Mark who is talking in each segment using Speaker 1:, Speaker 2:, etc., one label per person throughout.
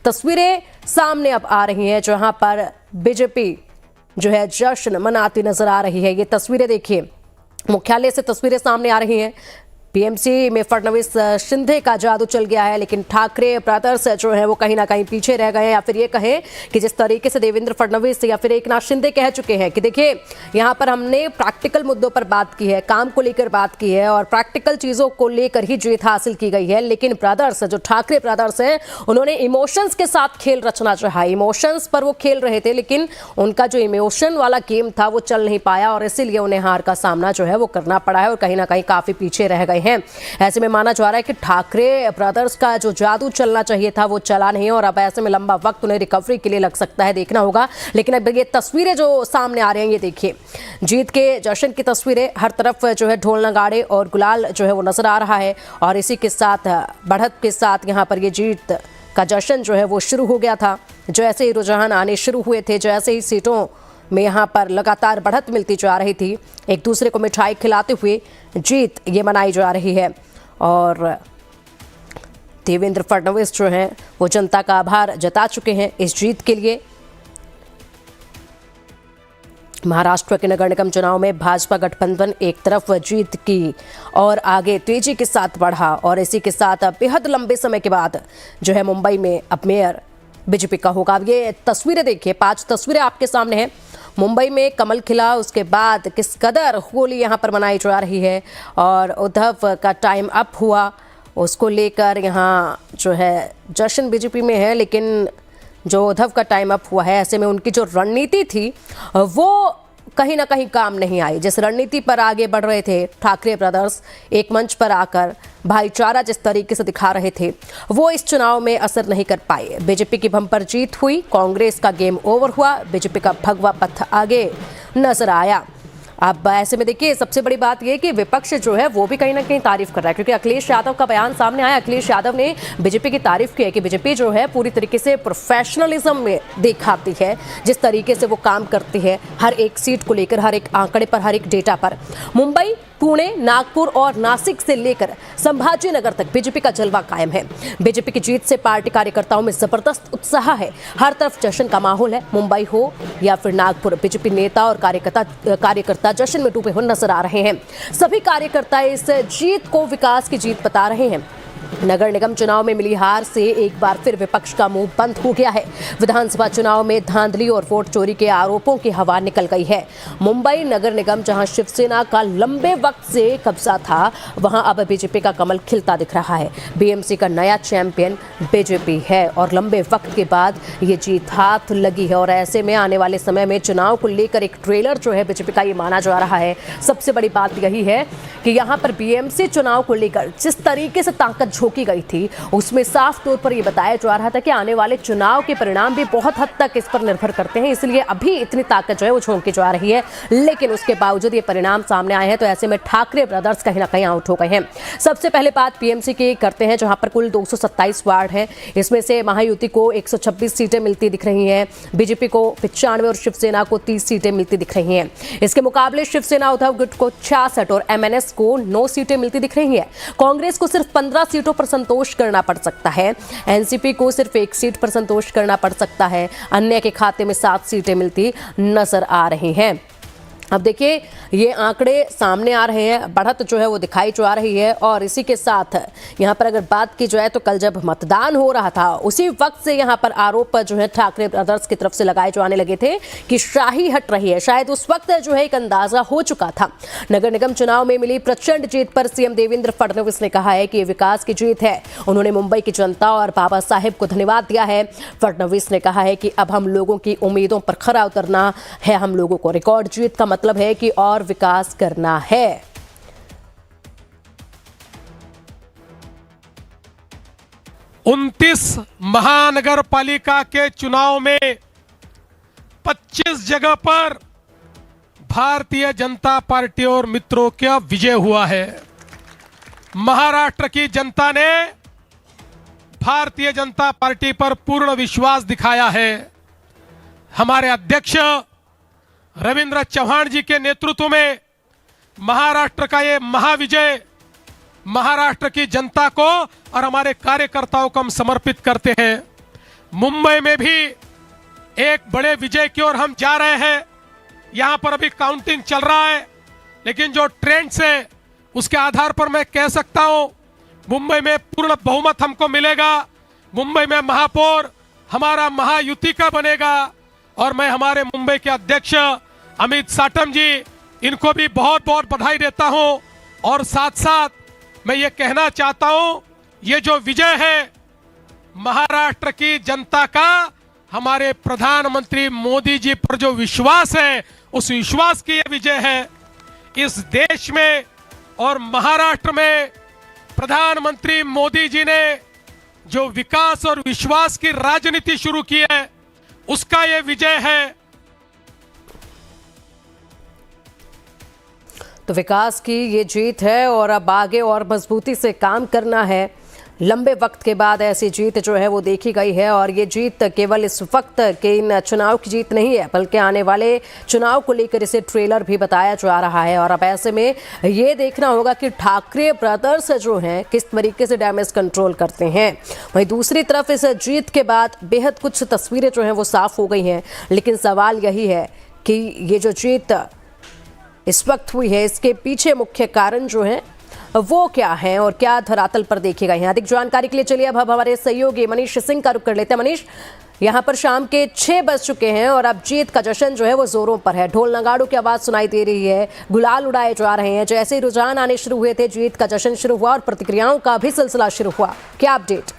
Speaker 1: तस्वीरें सामने अब आ रही हैं जहां पर बीजेपी जो है जश्न मनाती नजर आ रही है। ये तस्वीरें देखिए, मुख्यालय से तस्वीरें सामने आ रही हैं। पीएमसी में फडणवीस शिंदे का जादू चल गया है, लेकिन ठाकरे ब्रदर्स जो है वो कहीं ना कहीं पीछे रह गए हैं। या फिर ये कहें कि जिस तरीके से देवेंद्र फडणवीस या फिर एकनाथ शिंदे कह चुके हैं कि देखिए यहाँ पर हमने प्रैक्टिकल मुद्दों पर बात की है, काम को लेकर बात की है और प्रैक्टिकल चीजों को लेकर ही जीत हासिल की गई है। लेकिन ब्रदर्स जो ठाकरे ब्रदर्स हैं उन्होंने इमोशंस के साथ खेल रचना चाहा। इमोशंस पर वो खेल रहे थे, लेकिन उनका जो इमोशन वाला गेम था वो चल नहीं पाया और इसीलिए उन्हें हार का सामना जो है वो करना पड़ा है और कहीं ना कहीं काफी पीछे रह गए हैं। ऐसे में माना जा रहा है कि ठाकरे ब्रदर्स का जो जादू चलना चाहिए था वो चला नहीं और अब ऐसे में लंबा वक्त उन्हें रिकवरी के लिए लग सकता है, देखना होगा। लेकिन अब ये तस्वीरें जो सामने आ रही हैं, ये देखिए जीत के जश्न की तस्वीरें। हर तरफ जो है ढोल नगाड़े और गुलाल जो है वो नजर आ रहा है और इसी के साथ बढ़त के साथ यहाँ पर ये जीत का जश्न जो है वो शुरू हो गया था। जैसे ही रुझान आने शुरू हुए थे, जैसे ही सीटों में यहाँ पर लगातार बढ़त मिलती जा रही थी, एक दूसरे को मिठाई खिलाते हुए जीत ये मनाई जा रही है। और देवेंद्र फडणवीस जो हैं वो जनता का आभार जता चुके हैं इस जीत के लिए। महाराष्ट्र के नगर निगम चुनाव में भाजपा गठबंधन एक तरफ जीत की और आगे तेजी के साथ बढ़ा और इसी के साथ बेहद लंबे समय के बाद जो है मुंबई में अब मेयर बीजेपी का होगा। अब ये तस्वीरें देखिए, 5 तस्वीरें आपके सामने हैं। मुंबई में कमल खिला, उसके बाद किस कदर होली यहाँ पर मनाई जा रही है और उद्धव का टाइम अप हुआ, उसको लेकर यहाँ जो है जश्न बीजेपी में है। लेकिन जो उद्धव का टाइम अप हुआ है, ऐसे में उनकी जो रणनीति थी वो कहीं ना कहीं काम नहीं आई। जिस रणनीति पर आगे बढ़ रहे थे ठाकरे ब्रदर्स, एक मंच पर आकर भाईचारा जिस तरीके से दिखा रहे थे, वो इस चुनाव में असर नहीं कर पाए। बीजेपी की बम्पर जीत हुई, कांग्रेस का गेम ओवर हुआ, बीजेपी का भगवा पथ आगे नजर आया। अब ऐसे में देखिए सबसे बड़ी बात यह कि विपक्ष जो है वो भी कहीं ना कहीं तारीफ कर रहा है, क्योंकि अखिलेश यादव का बयान सामने आया। अखिलेश यादव ने बीजेपी की तारीफ की है कि बीजेपी जो है पूरी तरीके से प्रोफेशनलिज्म में दिखाती है, जिस तरीके से वो काम करती है हर एक सीट को लेकर, हर एक आंकड़े पर, हर एक डेटा पर। मुंबई, पुणे, नागपुर और नासिक से लेकर संभाजी नगर तक बीजेपी का जलवा कायम है। बीजेपी की जीत से पार्टी कार्यकर्ताओं में जबरदस्त उत्साह है, हर तरफ जश्न का माहौल है। मुंबई हो या फिर नागपुर, बीजेपी नेता और कार्यकर्ता जश्न में डूबे हुए नजर आ रहे हैं। सभी कार्यकर्ता इस जीत को विकास की जीत बता रहे हैं। नगर निगम चुनाव में मिली हार से एक बार फिर विपक्ष का मुंह बंद हो गया है। विधानसभा चुनाव में धांधली और वोट चोरी के आरोपों की हवा निकल गई है। मुंबई नगर निगम जहां शिवसेना का लंबे वक्त से कब्जा था, वहां अब बीजेपी का कमल खिलता दिख रहा है। बीएमसी का नया चैंपियन बीजेपी है और लंबे वक्त के बाद ये जीत हाथ लगी है। और ऐसे में आने वाले समय में चुनाव को लेकर एक ट्रेलर जो है बीजेपी का ये माना जा रहा है। सबसे बड़ी बात यही है कि यहाँ पर बीएमसी चुनाव को लेकर जिस तरीके से ताकत झोंकी गई थी, उसमें साफ तौर पर यह बताया जा रहा था कि आने वाले चुनाव के परिणाम भी बहुत हद तक इस पर निर्भर करते हैं, इसलिए अभी इतनी ताकत जो है वो झोंकी जा रही है। लेकिन उसके बावजूद ये परिणाम सामने आए हैं, तो ऐसे में ठाकरे ब्रदर्स कहीं ना कहीं आउट हो गए हैं। सबसे पहले बात पीएमसी की करते हैं, जहां पर कुल 227 वार्ड हैं। इसमें से महायुति को 126 सीटें मिलती दिख रही हैं, बीजेपी को 95 और शिवसेना को 30 सीटें मिलती दिख रही हैं। इसके मुकाबले शिवसेना उद्धव गुट को 66 और एमएनएस को 9 सीटें मिलती दिख रही हैं। कांग्रेस को सिर्फ 15 सीटों पर संतोष करना पड़ सकता है। एनसीपी को सिर्फ 1 सीट पर संतोष करना पड़ सकता है। अन्य के खाते में 7 सीटें मिलती नजर आ रही हैं। अब देखिए ये आंकड़े सामने आ रहे हैं, बढ़त जो है वो दिखाई जा रही है। और इसी के साथ यहाँ पर अगर बात की जाए तो कल जब मतदान हो रहा था, उसी वक्त से यहाँ पर आरोप जो है ठाकरे ब्रदर्स की तरफ से लगाए जाने लगे थे कि शाही हट रही है। शायद उस वक्त जो है एक अंदाजा हो चुका था। नगर निगम चुनाव में मिली प्रचंड जीत पर सीएम देवेंद्र फडणवीस ने कहा है कि ये विकास की जीत है। उन्होंने मुंबई की जनता और बाबा साहेब को धन्यवाद दिया है। फडणवीस ने कहा है कि अब हम लोगों की उम्मीदों पर खरा उतरना है, हम लोगों को रिकॉर्ड जीत का मतलब है कि और विकास करना है।
Speaker 2: 29 महानगर पालिका के चुनाव में 25 जगह पर भारतीय जनता पार्टी और मित्रों का विजय हुआ है। महाराष्ट्र की जनता ने भारतीय जनता पार्टी पर पूर्ण विश्वास दिखाया है। हमारे अध्यक्ष रविंद्र चौहान जी के नेतृत्व में महाराष्ट्र का ये महाविजय महाराष्ट्र की जनता को और हमारे कार्यकर्ताओं को हम समर्पित करते हैं। मुंबई में भी एक बड़े विजय की ओर हम जा रहे हैं। यहां पर अभी काउंटिंग चल रहा है, लेकिन जो ट्रेंड्स है उसके आधार पर मैं कह सकता हूं मुंबई में पूर्ण बहुमत हमको मिलेगा। मुंबई में महापौर हमारा महायुति का बनेगा और मैं हमारे मुंबई के अध्यक्ष अमित साटम जी, इनको भी बहुत बहुत बधाई देता हूं। और साथ साथ मैं ये कहना चाहता हूं, ये जो विजय है महाराष्ट्र की जनता का हमारे प्रधानमंत्री मोदी जी पर जो विश्वास है, उस विश्वास की ये विजय है। इस देश में और महाराष्ट्र में प्रधानमंत्री मोदी जी ने जो विकास और विश्वास की राजनीति शुरू की है, उसका ये विजय है।
Speaker 1: तो विकास की ये जीत है और अब आगे और मजबूती से काम करना है। लंबे वक्त के बाद ऐसी जीत जो है वो देखी गई है और ये जीत केवल इस वक्त के इन चुनाव की जीत नहीं है, बल्कि आने वाले चुनाव को लेकर इसे ट्रेलर भी बताया जा रहा है। और अब ऐसे में ये देखना होगा कि ठाकरे ब्रदर्स जो हैं किस तरीके से डैमेज कंट्रोल करते हैं। वहीं दूसरी तरफ इस जीत के बाद बेहद कुछ तस्वीरें जो हैं वो साफ हो गई हैं, लेकिन सवाल यही है कि ये जो जीत इस वक्त हुई है, इसके पीछे मुख्य कारण जो है वो क्या है और क्या धरातल पर देखे गए हैं। अधिक जानकारी के लिए चलिए अब हमारे सहयोगी मनीष सिंह का रुख कर लेते हैं। मनीष, यहाँ पर शाम के 6 बज चुके हैं और अब जीत का जश्न जो है वो जोरों पर है। ढोल नगाड़ों की आवाज सुनाई दे रही है, गुलाल उड़ाए जा रहे हैं। जैसे ही रुझान आने शुरू हुए थे, जीत का जश्न शुरू हुआ और प्रतिक्रियाओं का भी सिलसिला शुरू हुआ। क्या अपडेट?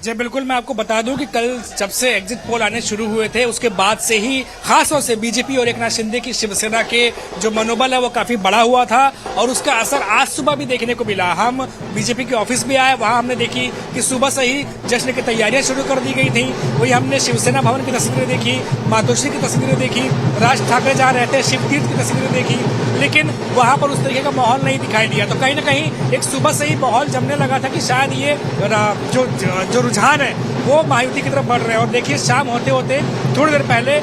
Speaker 3: जी बिल्कुल, मैं आपको बता दूं कि कल जब से एग्जिट पोल आने शुरू हुए थे, उसके बाद से ही खास तौर से बीजेपी और एकनाथ शिंदे की शिवसेना के जो मनोबल है वो काफी बढ़ा हुआ था और उसका असर आज सुबह भी देखने को मिला। हम बीजेपी के ऑफिस भी आए, वहां हमने देखी कि सुबह से ही जश्न की तैयारियां शुरू कर दी गई थी। वही हमने शिवसेना भवन की तस्वीरें देखी, मातोश्री की तस्वीरें देखी, राज ठाकरे जहाँ रहते हैं शिवतीर्थ की तस्वीरें देखी, लेकिन वहां पर उस तरीके का माहौल नहीं दिखाई दिया। तो कहीं ना कहीं एक सुबह से ही माहौल जमने लगा था कि शायद ये जो रुझान है वो महायुति की तरफ बढ़ रहे हैं। और देखिए, शाम होते होते थोड़ी देर पहले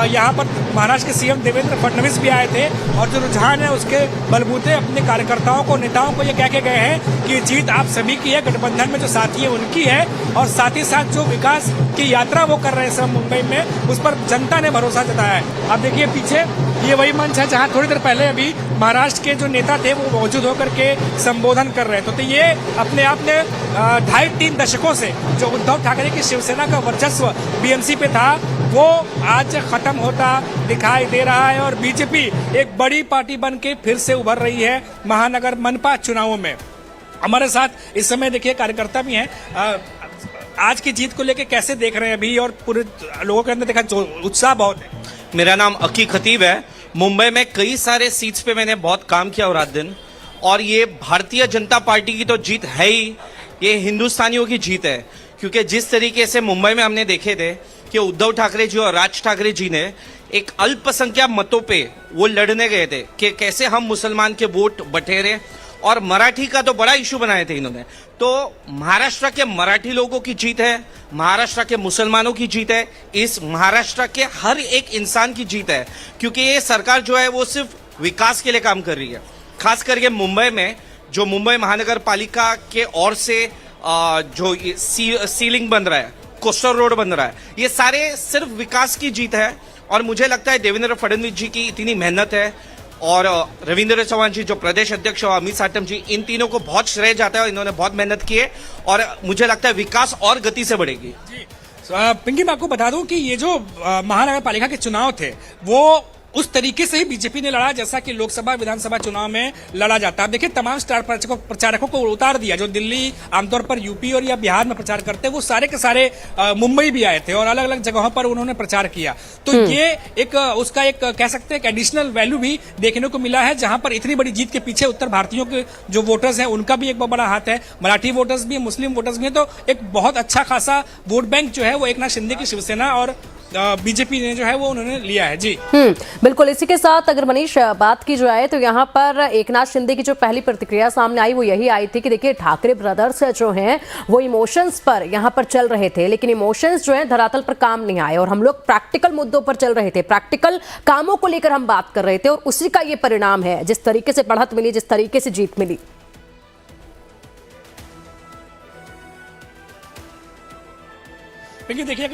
Speaker 3: यहाँ पर महाराष्ट्र के सीएम देवेंद्र फडणवीस भी आए थे और जो रुझान है उसके बलबूते अपने कार्यकर्ताओं को, नेताओं को ये कह के गए हैं कि जीत आप सभी की है, गठबंधन में जो साथी है उनकी है और साथ ही साथ जो विकास की यात्रा वो कर रहे हैं सब मुंबई में, उस पर जनता ने भरोसा जताया है। आप देखिए पीछे ये वही मंच है जहां थोड़ी देर पहले अभी महाराष्ट्र के जो नेता थे वो मौजूद होकर के संबोधन कर रहे थे। तो ये अपने आप में 2.5-3 दशकों से जो उद्धव ठाकरे की शिवसेना का वर्चस्व बीएमसी पे था, वो आज खत्म होता दिखाई दे रहा है और बीजेपी एक बड़ी पार्टी बन के फिर से उभर रही है महानगर मनपा चुनावों में। हमारे साथ इस समय देखिए कार्यकर्ता भी हैं। आज की जीत को लेकर कैसे देख रहे हैं अभी, और पूरे लोगों के अंदर देखा जो उत्साह बहुत है।
Speaker 4: मेरा नाम अकी खतीब है। मुंबई में कई सारे सीट्स पे मैंने बहुत काम किया और रात दिन, और ये भारतीय जनता पार्टी की तो जीत है ही, ये हिंदुस्तानियों की जीत है। क्योंकि जिस तरीके से मुंबई में हमने देखे थे कि उद्धव ठाकरे जी और राज ठाकरे जी ने एक अल्पसंख्यक मतों पे वो लड़ने गए थे कि कैसे हम मुसलमान के वोट बटेरे, और मराठी का तो बड़ा इशू बनाए थे इन्होंने। तो महाराष्ट्र के मराठी लोगों की जीत है, महाराष्ट्र के मुसलमानों की जीत है, इस महाराष्ट्र के हर एक इंसान की जीत है। क्योंकि ये सरकार जो है वो सिर्फ विकास के लिए काम कर रही है। खास करके मुंबई में जो मुंबई महानगर पालिका के ओर से जो सीलिंग बन रहा है, कोस्टर रोड बन रहा है, ये सारे सिर्फ विकास की जीत है। और मुझे लगता है देवेंद्र फडणवीस जी की इतनी मेहनत है और रविंद्र चौहान जी जो प्रदेश अध्यक्ष और अमित साटम जी, इन तीनों को बहुत श्रेय जाता है और इन्होंने बहुत मेहनत की है और मुझे लगता है विकास और गति से बढ़ेगी।
Speaker 3: पिंकी, मैं आपको बता दूं कि ये जो महानगर पालिका के चुनाव थे वो उस तरीके से ही बीजेपी ने लड़ा जैसा कि लोकसभा विधानसभा चुनाव में लड़ा जाता है। अब देखिए, तमाम स्टार प्रचारकों को उतार दिया। जो दिल्ली आमतौर पर यूपी और या बिहार में प्रचार करते हैं, वो सारे के सारे मुंबई भी आए थे और अलग अलग जगहों पर उन्होंने प्रचार किया। तो ये एक उसका एक कह सकते हैं कि एडिशनल वैल्यू भी देखने को मिला है, जहां पर इतनी बड़ी जीत के पीछे उत्तर भारतीयों के जो वोटर्स हैं उनका भी एक बहुत बड़ा हाथ है, मराठी वोटर्स भी, मुस्लिम वोटर्स भी है। तो एक बहुत अच्छा खासा वोट बैंक जो है वो एकनाथ शिंदे की शिवसेना और बीजेपी ने जो है वो उन्होंने लिया है। जी
Speaker 1: बिल्कुल। इसी के साथ अगर मनीष बात की जाए तो यहाँ पर एकनाथ शिंदे की जो पहली प्रतिक्रिया सामने आई वो यही आई थी कि देखिए, ठाकरे ब्रदर्स जो हैं वो इमोशंस पर यहाँ पर चल रहे थे, लेकिन इमोशंस जो है धरातल पर काम नहीं आए और हम लोग प्रैक्टिकल मुद्दों पर चल रहे थे, प्रैक्टिकल कामों को लेकर हम बात कर रहे थे और उसी का ये परिणाम है, जिस तरीके से बढ़त मिली, जिस तरीके से जीत मिली।
Speaker 3: लेकिन देखिए,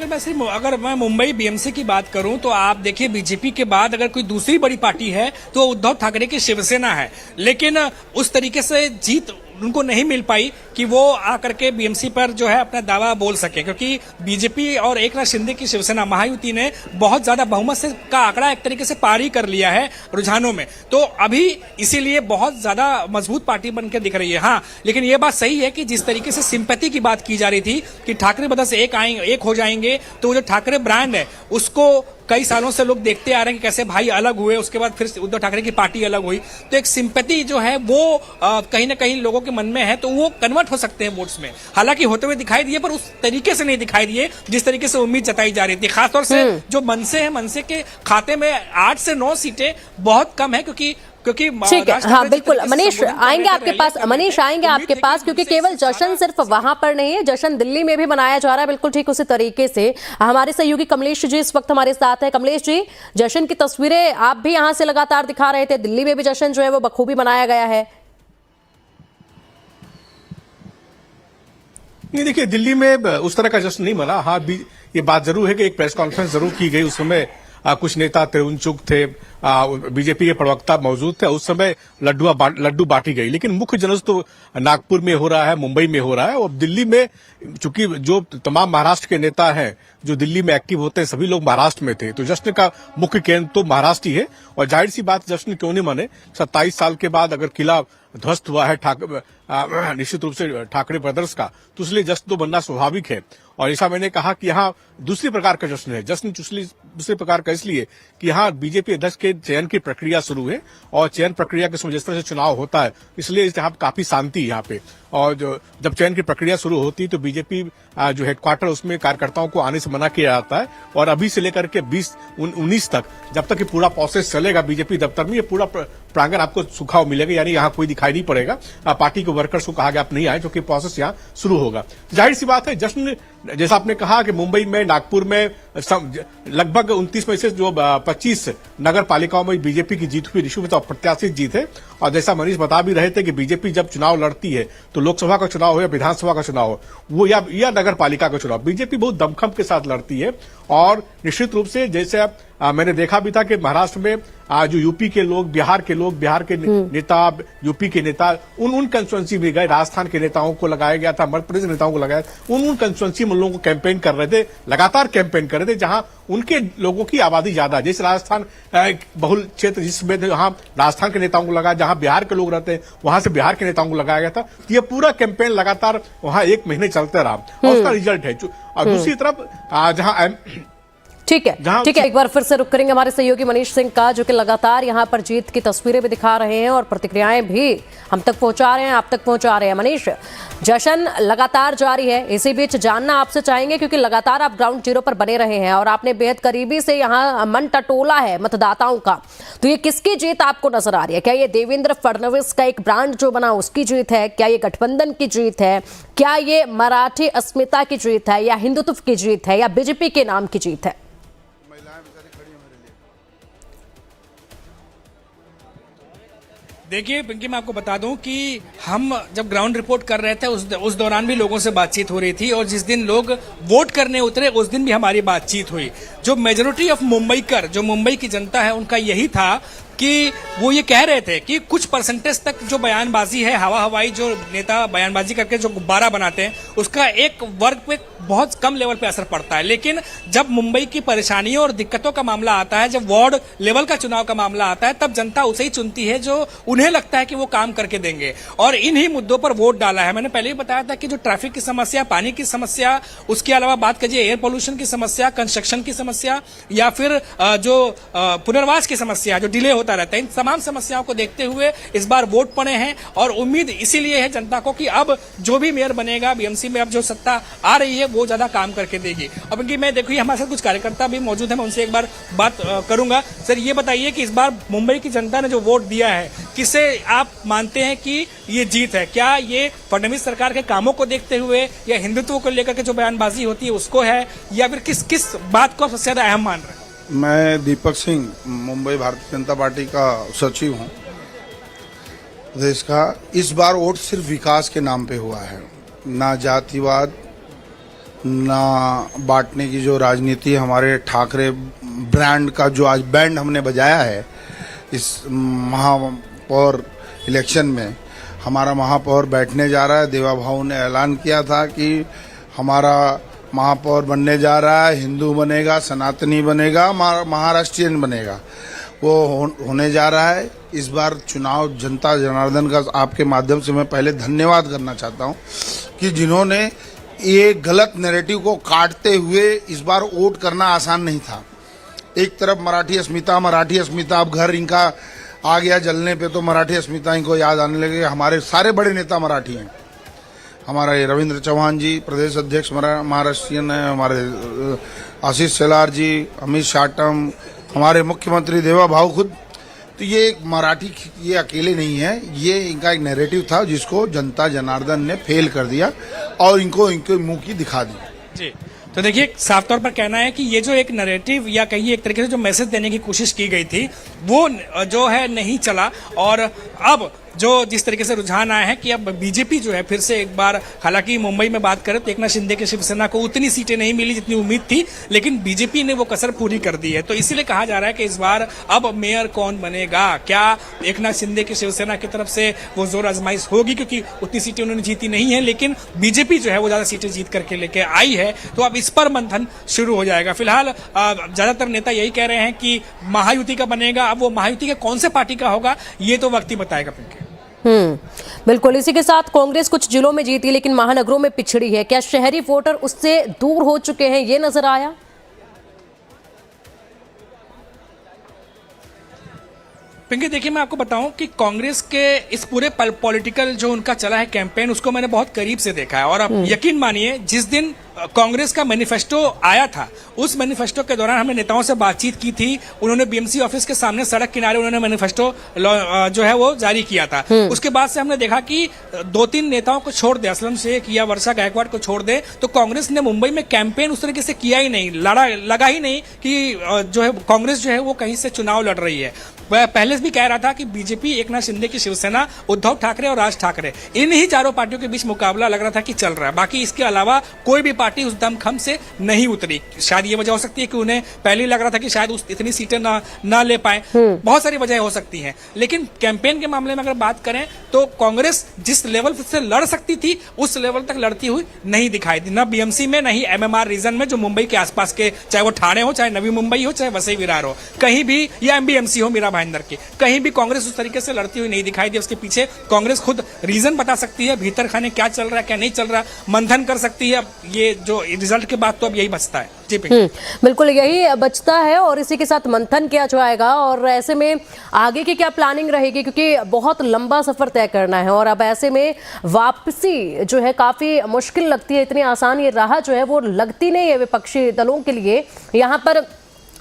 Speaker 3: अगर मैं मुंबई बीएमसी की बात करूं तो आप देखिए, बीजेपी के बाद अगर कोई दूसरी बड़ी पार्टी है तो उद्धव ठाकरे की शिवसेना है। लेकिन उस तरीके से जीत उनको नहीं मिल पाई कि वो आकर के बीएमसी पर जो है अपना दावा बोल सके, क्योंकि बीजेपी और एकनाथ शिंदे की शिवसेना महायुति ने बहुत ज्यादा बहुमत से का आंकड़ा एक तरीके से पार ही कर लिया है रुझानों में। तो अभी इसीलिए बहुत ज्यादा मजबूत पार्टी बनकर दिख रही है। हाँ, लेकिन ये बात सही है कि जिस तरीके से सिंपैथी की बात की जा रही थी कि ठाकरे ब्रदर्स एक हो जाएंगे, तो वो जो ठाकरे ब्रांड है उसको कई सालों से लोग देखते आ रहे हैं कि कैसे भाई अलग हुए, उसके बाद फिर उद्धव ठाकरे की पार्टी अलग हुई, तो एक सिंपैथी जो है वो कहीं ना कहीं लोगों के मन में है, तो वो कन्वर्ट हो सकते हैं वोट्स में। हालांकि होते हुए दिखाई दिए, पर उस तरीके से नहीं दिखाई दिए जिस तरीके से उम्मीद जताई जा रही थी। खासतौर से जो मनसे है, मनसे के खाते में 8 से 9 सीटें बहुत कम है, क्योंकि
Speaker 1: ठीक है। हाँ बिल्कुल मनीष, आएंगे आपके पास, मनीष आएंगे आपके पास, क्योंकि केवल जश्न सिर्फ वहां पर नहीं है, जश्न दिल्ली में भी मनाया जा रहा है बिल्कुल ठीक उसी तरीके से। हमारे सहयोगी कमलेश जी इस वक्त हमारे साथ है। कमलेश जी, जश्न की तस्वीरें आप भी यहां से लगातार दिखा रहे थे, दिल्ली में भी जश्न जो है वो बखूबी मनाया गया है।
Speaker 5: नहीं, देखिए दिल्ली में उस तरह का जश्न नहीं मना। हाँ, ये बात जरूर है कि एक प्रेस कॉन्फ्रेंस जरूर की गई। उस समय कुछ नेता त्रिउंचुक थे, बीजेपी के प्रवक्ता मौजूद थे। उस समय लड्डू बांटी गई, लेकिन मुख्य जुलूस तो नागपुर में हो रहा है, मुंबई में हो रहा है। और दिल्ली में चूंकि जो तमाम महाराष्ट्र के नेता हैं जो दिल्ली में एक्टिव होते हैं, सभी लोग महाराष्ट्र में थे, तो जश्न का मुख्य केंद्र तो महाराष्ट्र ही है। और जाहिर सी बात, जश्न क्यों नहीं मने? 27 साल के बाद अगर किला ध्वस्त हुआ है निश्चित रूप से ठाकरे ब्रदर्स का, तो इसलिए जश्न तो बनना स्वाभाविक है। और ऐसा मैंने कहा कि यहाँ दूसरी प्रकार का जश्न है। जश्न दूसरे प्रकार का इसलिए कि यहाँ बीजेपी अध्यक्ष के चयन की प्रक्रिया शुरू है, और चयन प्रक्रिया के समय जिस तरह से चुनाव होता है, इसलिए यहाँ काफी शांति यहाँ पे। और जब चयन की प्रक्रिया शुरू होती है तो बीजेपी जो हेडक्वार्टर, उसमें कार्यकर्ताओं को आने से मना किया जाता है। और अभी से लेकर के 20-19 तक, जब तक ये पूरा प्रोसेस चलेगा बीजेपी दफ्तर में, ये पूरा प्रांगण आपको सूखा हुआ मिलेगा, यानी यहाँ कोई दिखाई नहीं पड़ेगा। पार्टी के वर्कर्स को कहा गया आप नहीं आए, क्योंकि प्रोसेस यहाँ शुरू होगा। जाहिर सी बात है, जश्न जैसा आपने कहा कि मुंबई में, नागपुर में लगभग 29 में से जो 25 नगर पालिकाओं में बीजेपी की जीत हुई, निश्चित अप्रत्याशित जीत है। और जैसा मनीष बता भी रहे थे कि बीजेपी जब चुनाव लड़ती है, तो लोकसभा का चुनाव हो या विधानसभा का चुनाव हो, वो या नगर पालिका का चुनाव, बीजेपी बहुत दमखम के साथ लड़ती है। और निश्चित रूप से जैसे मैंने देखा भी था कि महाराष्ट्र में जो यूपी के लोग, बिहार के नेता, यूपी के नेता उन कंस्टिट्यूंसी में गए, राजस्थान के नेताओं को लगाया गया था, मध्य प्रदेश नेताओं को लगाया, उन कंस्टिट्यूंसी में लोगों को कैंपेन कर रहे थे, लगातार कैंपेन कर रहे थे, जहां उनके लोगों की आबादी ज्यादा है। जैसे राजस्थान बहुल क्षेत्र जिसमें वहां राजस्थान के नेताओं को लगा, जहां बिहार के लोग रहते हैं वहां से बिहार के नेताओं को लगाया गया था। ये पूरा कैंपेन लगातार वहां 1 महीने चलते रहा, और उसका रिजल्ट है। और दूसरी तरफ जहां
Speaker 1: ठीक है, एक बार फिर से रुक करेंगे हमारे सहयोगी मनीष सिंह का, जो कि लगातार यहां पर जीत की तस्वीरें भी दिखा रहे हैं और प्रतिक्रियाएं भी हम तक पहुंचा रहे हैं, आप तक पहुंचा रहे हैं। मनीष, जश्न लगातार जारी है, इसी बीच जानना आपसे चाहेंगे, क्योंकि लगातार आप ग्राउंड जीरो पर बने रहे हैं और आपने बेहद करीबी से यहां मन टटोला है मतदाताओं का, तो ये किसकी जीत आपको नजर आ रही है? क्या ये देवेंद्र फडणवीस का एक ब्रांड जो बना उसकी जीत है? क्या ये गठबंधन की जीत है? क्या ये मराठी अस्मिता की जीत है, या हिंदुत्व की जीत है, या बीजेपी के नाम की जीत है?
Speaker 3: देखिए पिंकी, मैं आपको बता दूं कि हम जब ग्राउंड रिपोर्ट कर रहे थे उस दौरान भी लोगों से बातचीत हो रही थी, और जिस दिन लोग वोट करने उतरे उस दिन भी हमारी बातचीत हुई। जो मेजोरिटी ऑफ मुंबईकर, जो मुंबई की जनता है, उनका यही था कि वो ये कह रहे थे कि कुछ परसेंटेज तक जो बयानबाजी है, हवा हवाई जो नेता बयानबाजी करके जो गुब्बारा बनाते हैं, उसका एक वर्ग पे बहुत कम लेवल पे असर पड़ता है। लेकिन जब मुंबई की परेशानियों और दिक्कतों का मामला आता है, जब वार्ड लेवल का चुनाव का मामला आता है, तब जनता उसे ही चुनती है जो उन्हें लगता है कि वो काम करके देंगे, और इन्हीं मुद्दों पर वोट डाला है। मैंने पहले ही बताया था कि जो ट्रैफिक की समस्या, पानी की समस्या, उसके अलावा बात कीजिए एयर पोल्यूशन की समस्या, कंस्ट्रक्शन की समस्या, या फिर जो पुनर्वास की समस्या, जो डिले होता रहता है, इन तमाम समस्याओं को देखते हुए इस बार वोट पड़े हैं। और उम्मीद इसीलिए है जनता को कि अब जो भी मेयर बनेगा बीएमसी में, अब जो सत्ता आ रही है वो ज्यादा काम करके देगी। अब इनकी मैं देखिए हमारे साथ कुछ कार्यकर्ता भी मौजूद है, मैं उनसे एक बार बात करूंगा। सर, ये बताइए कि इस बार मुंबई की जनता ने जो वोट दिया है, किसे आप मानते हैं कि ये जीत है? क्या ये फडणवीस सरकार के कामों को देखते हुए, या हिंदुत्व को लेकर के जो बयानबाजी होती है उसको है, या फिर किस बात को सबसे ज्यादा अहम मान रहे हैं?
Speaker 6: मैं दीपक सिंह, मुंबई भारतीय जनता पार्टी का सचिव हूं। देश का इस बार वोट सिर्फ विकास के नाम पे हुआ है, ना जातिवाद, ना बांटने की जो राजनीति हमारे ठाकरे ब्रांड का जो आज बैंड हमने बजाया है इस महापौर इलेक्शन में। हमारा महापौर बैठने जा रहा है। देवा भाऊ ने ऐलान किया था कि हमारा महापौर बनने जा रहा है, हिंदू बनेगा, सनातनी बनेगा, महाराष्ट्रियन बनेगा, वो होने जा रहा है। इस बार चुनाव जनता जनार्दन का आपके माध्यम से मैं पहले धन्यवाद करना चाहता हूं कि जिन्होंने ये गलत नैरेटिव को काटते हुए इस बार वोट करना आसान नहीं था। एक तरफ मराठी अस्मिता, अब घर इनका आ गया जलने पे तो मराठी अस्मिता इनको याद आने लगे। हमारे सारे बड़े नेता मराठी हैं। हमारा ये रविंद्र चौहान जी प्रदेश अध्यक्ष महाराष्ट्रियन है, हमारे आशीष शेलार जी, अमित शाटम, हमारे मुख्यमंत्री देवा भाऊ खुद। तो ये मराठी ये अकेले नहीं है, ये इनका एक नैरेटिव था जिसको जनता जनार्दन ने फेल कर दिया और इनके मुंह की दिखा दी।
Speaker 3: जी, तो देखिए साफ तौर पर कहना है कि ये जो एक नैरेटिव या कहिए एक तरीके से जो मैसेज देने की कोशिश की गई थी वो जो है नहीं चला। और अब जो जिस तरीके से रुझान आया है कि अब बीजेपी जो है फिर से एक बार, हालांकि मुंबई में बात करें तो एकनाथ शिंदे के शिवसेना को उतनी सीटें नहीं मिली जितनी उम्मीद थी, लेकिन बीजेपी ने वो कसर पूरी कर दी है। तो इसीलिए कहा जा रहा है कि इस बार अब मेयर कौन बनेगा, क्या एकनाथ शिंदे की शिवसेना की तरफ से वो जोर आजमाइश होगी, क्योंकि उतनी सीटें उन्होंने जीती नहीं है, लेकिन बीजेपी जो है वो ज्यादा सीटें जीत करके लेके आई है। तो अब इस पर मंथन शुरू हो जाएगा। फिलहाल ज्यादातर नेता यही कह रहे हैं कि महायुति का बनेगा। अब वो महायुति के कौन से पार्टी का होगा ये तो वक्त ही बताएगा।
Speaker 1: बिल्कुल। इसी के साथ कांग्रेस कुछ जिलों में जीती लेकिन महानगरों में पिछड़ी है। क्या शहरी वोटर उससे दूर हो चुके हैं, ये नजर आया?
Speaker 3: पिंकी देखिए, मैं आपको बताऊं कि कांग्रेस के इस पूरे पॉलिटिकल जो उनका चला है कैंपेन, उसको मैंने बहुत करीब से देखा है। और अब यकीन मानिए जिस दिन कांग्रेस का मैनिफेस्टो आया था उस मैनिफेस्टो के दौरान हमने नेताओं से बातचीत की थी। उन्होंने बीएमसी ऑफिस के सामने सड़क किनारे उन्होंने मैनिफेस्टो जो है वो जारी किया था। उसके बाद से हमने देखा कि 2-3 नेताओं को छोड़ दे, असलम शेख या वर्षा गायकवाड़ को छोड़ दे, तो कांग्रेस ने मुंबई में कैंपेन उस तरीके से किया ही नहीं, लगा ही नहीं कि जो है कांग्रेस जो है वो कहीं से चुनाव लड़ रही है। वह पहले भी कह रहा था कि बीजेपी, एकनाथ शिंदे की शिवसेना, उद्धव ठाकरे और राज ठाकरे, इन ही चारों पार्टियों के बीच मुकाबला लग रहा था कि चल रहा है। बाकी इसके अलावा कोई भी पार्टी उस दमखम से नहीं उतरी। शायद ये वजह हो सकती है कि उन्हें पहले लग रहा था कि शायद इतनी सीटें ना ले पाए, बहुत सारी वजह हो सकती हैं। लेकिन कैंपेन के मामले में अगर बात करें तो कांग्रेस जिस लेवल से लड़ सकती थी उस लेवल तक लड़ती हुई नहीं दिखाई दी, ना बीएमसी में, ना ही एमएमआर रीजन में जो मुंबई के आसपास के, चाहे वो ठाणे हो, चाहे नवी मुंबई हो, चाहे वसई विरार हो, कहीं भी, या एमबीएमसी हो मीरा भाईंदर की, कहीं भी कांग्रेस उस तरीके से लड़ती हुई नहीं दिखाई दी। उसके पीछे कांग्रेस खुद रीजन बता सकती है, भीतर खाने क्या चल रहा है क्या नहीं चल रहा, मंथन कर सकती है। ये जो रिजल्ट के बाद तो अब यही बचता है। जी
Speaker 1: बिल्कुल यही बचता है और इसी के साथ मंथन किया जाएगा। और ऐसे में आगे की क्या प्लानिंग रहेगी, क्योंकि बहुत लंबा सफर तय करना है और अब ऐसे में वापसी जो है काफी मुश्किल लगती है। इतनी आसान ये राह जो है वो लगती नहीं है विपक्षी दलों के लिए। यहाँ पर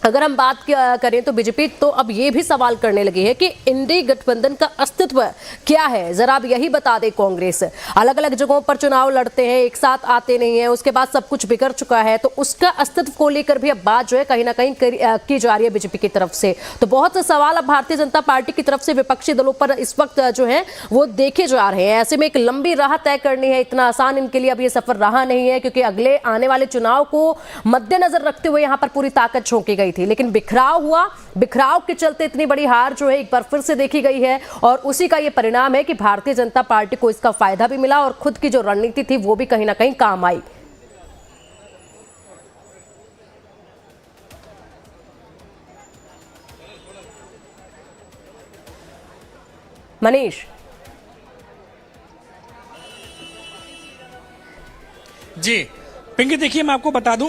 Speaker 1: अगर हम बात करें तो बीजेपी तो अब ये भी सवाल करने लगी है कि इंडी गठबंधन का अस्तित्व क्या है। जरा अब यही बता दे, कांग्रेस अलग अलग जगहों पर चुनाव लड़ते हैं, एक साथ आते नहीं है, उसके बाद सब कुछ बिगड़ चुका है, तो उसका अस्तित्व को लेकर भी अब बात जो है कहीं ना कहीं की जा रही है बीजेपी की तरफ से। तो बहुत से सवाल अब भारतीय जनता पार्टी की तरफ से विपक्षी दलों पर इस वक्त जो है वो देखे जा रहे हैं। ऐसे में एक लंबी राह तय करनी है, इतना आसान इनके लिए अब ये सफर रहा नहीं है, क्योंकि अगले आने वाले चुनाव को मद्देनजर रखते हुए यहाँ पर पूरी ताकत झोंकी गई थी, लेकिन बिखराव हुआ। बिखराव के चलते इतनी बड़ी हार जो है एक बार फिर से देखी गई है और उसी का ये परिणाम है कि भारतीय जनता पार्टी को इसका फायदा भी मिला और खुद की जो रणनीति थी वो भी कहीं ना कहीं काम आई। मनीष
Speaker 3: जी पिंकी, देखिए मैं आपको बता दूं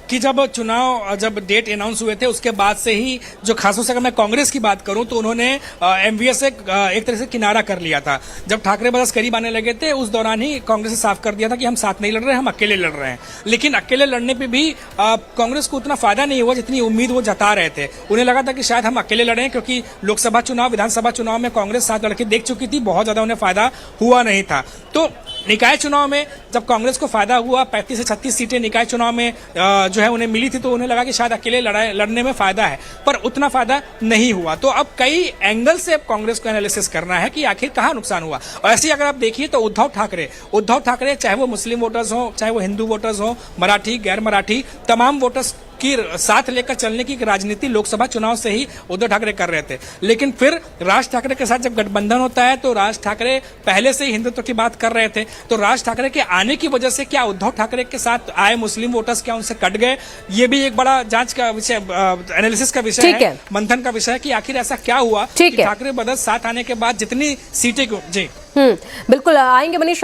Speaker 3: कि जब डेट अनाउंस हुए थे उसके बाद से ही जो खासतौर से अगर मैं कांग्रेस की बात करूं तो उन्होंने एमवीएस से एक तरह से किनारा कर लिया था। जब ठाकरे ब्रदर्स करीब आने लगे थे उस दौरान ही कांग्रेस ने साफ कर दिया था कि हम साथ नहीं लड़ रहे, हम अकेले लड़ रहे हैं। लेकिन अकेले लड़ने पर भी कांग्रेस को उतना फायदा नहीं हुआ जितनी उम्मीद वो जता रहे थे। उन्हें लगा था कि शायद हम अकेले लड़ें, क्योंकि लोकसभा चुनाव, विधानसभा चुनाव में कांग्रेस साथ लड़के देख चुकी थी, बहुत ज्यादा उन्हें फायदा हुआ नहीं था। तो निकाय चुनाव में जब कांग्रेस को फायदा हुआ, 35 से 36 सीटें निकाय चुनाव में जो है उन्हें मिली थी, तो उन्हें लगा कि शायद अकेले लड़ने में फायदा है, पर उतना फायदा नहीं हुआ। तो अब कई एंगल से अब कांग्रेस को एनालिसिस करना है कि आखिर कहां नुकसान हुआ। और ऐसे ही अगर आप देखिए तो उद्धव ठाकरे चाहे वो मुस्लिम वोटर्स हो, चाहे वो हिंदू वोटर्स हो, मराठी गैर मराठी, तमाम वोटर्स की साथ लेकर चलने की राजनीति लोकसभा चुनाव से ही उद्धव ठाकरे कर रहे थे। लेकिन फिर राज ठाकरे के साथ जब गठबंधन होता है तो राज ठाकरे पहले से ही हिंदुत्व की बात कर रहे थे, तो राज ठाकरे के आने की वजह से क्या उद्धव ठाकरे के साथ आए मुस्लिम वोटर्स क्या उनसे कट गए, ये भी एक बड़ा जांच का विषय, एनालिसिस का विषय है, मंथन का विषय है कि आखिर ऐसा क्या हुआ कि ठाकरे ब्रदर्स साथ आने के बाद जितनी सीटें जी
Speaker 1: बिल्कुल आएंगे मनीष।